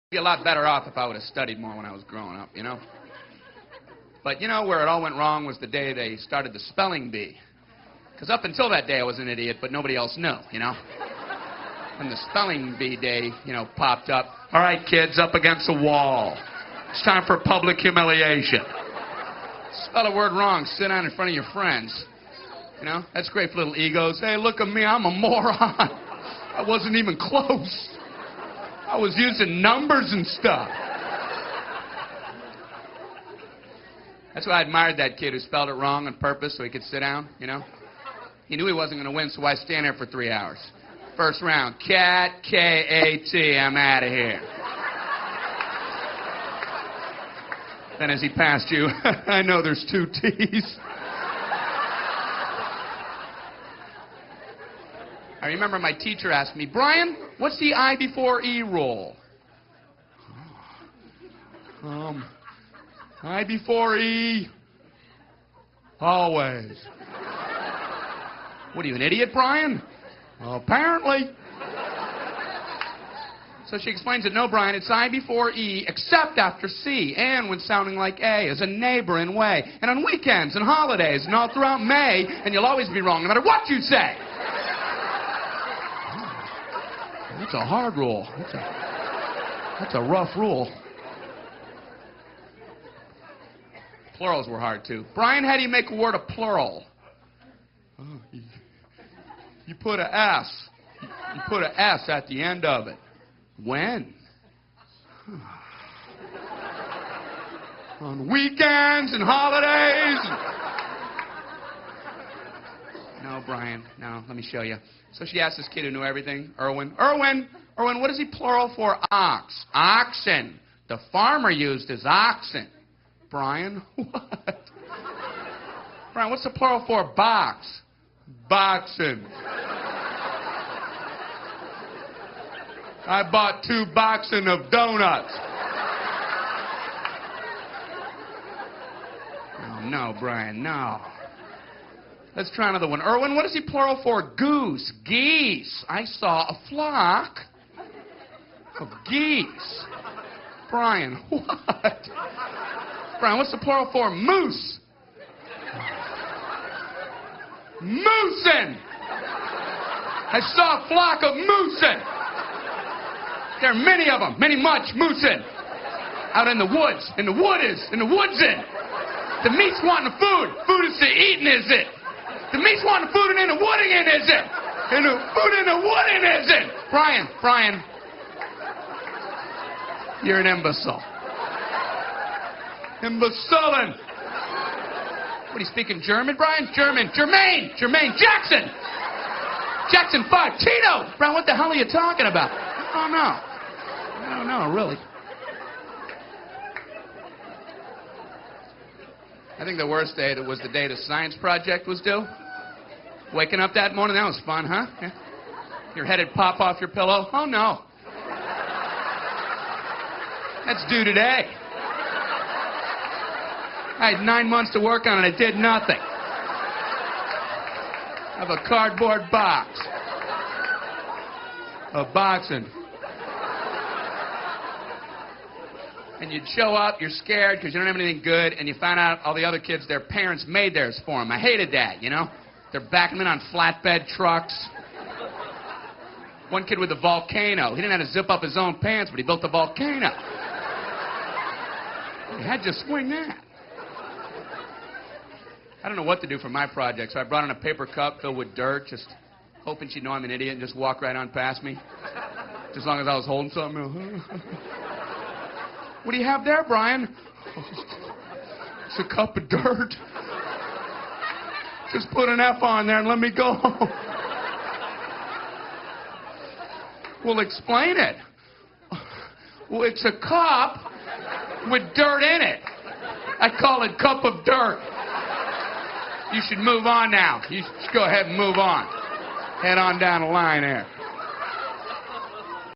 Be a lot better off if I would have studied more when I was growing up, you know? But you know where it all went wrong was the day they started the spelling bee. Because up until that day I was an idiot, but nobody else knew, you know? When the spelling bee day, you know, popped up, all right, kids, up against the wall. It's time for public humiliation. Spell a word wrong, sit down in front of your friends. You know, that's great for little egos. Hey, look at me, I'm a moron. I wasn't even close. I was using numbers and stuff. That's why I admired that kid who spelled it wrong on purpose so he could sit down, you know? He knew he wasn't going to win, so why stand there for 3 hours? First round, cat, K-A-T, I'm out of here. Then as he passed you, I know there's 2 T's. I remember my teacher asked me, Brian, what's the I before E rule? I before E, always. What are you, an idiot, Brian? Well, apparently. So she explains that, no, Brian, it's I before E, except after C, and when sounding like A, as a neighboring way, and on weekends and holidays, and all throughout May, and you'll always be wrong, no matter what you say. That's a hard rule. That's a rough rule. Plurals were hard, too. Brian, how do you make a word a plural? Oh, you put a S. You put a S at the end of it. When? On weekends and holidays. No, Brian, no, let me show you. So she asked this kid who knew everything, Erwin, what is he plural for? Ox. Oxen. The farmer used his oxen. Brian, what? Brian, what's the plural for box? Boxen. I bought 2 boxen of donuts. Oh, no, Brian, no. Let's try another one. Erwin, what is he plural for? Goose. Geese. I saw a flock of geese. Brian, what? Brian, what's the plural for? Moose. Moosin. I saw a flock of moosin. There are many of them, much moosin. Out in the woods, in the woodsin. The meat's wanting the food. Food is to eating, is it? The meat's wanting the food and in the wooding in, is it? And the food in the wooding, is it? Brian, you're an imbecile. Imbecilin'. What, are you speaking German, Brian? Jermaine Jackson. Jackson 5, Tito. Brian, what the hell are you talking about? Oh, no. I don't know, really. I think the worst day was the day the science project was due. Waking up that morning, that was fun, huh? Yeah. Your head would pop off your pillow. Oh, no. That's due today. I had 9 months to work on it. I did nothing. I have a cardboard box. A boxing. And you'd show up, you're scared because you don't have anything good, and you find out all the other kids, their parents made theirs for them. I hated that, you know? They're backing them in on flatbed trucks. One kid with a volcano. He didn't have to zip up his own pants, but he built a volcano. He had to swing that. I don't know what to do for my project, so I brought in a paper cup filled with dirt, just hoping she'd know I'm an idiot and just walk right on past me. Just as long as I was holding something. What do you have there, Brian? It's a cup of dirt. Just put an F on there and let me go. Well, explain it. Well, it's a cup with dirt in it. I call it cup of dirt. You should move on now. You should go ahead and move on. Head on down the line there.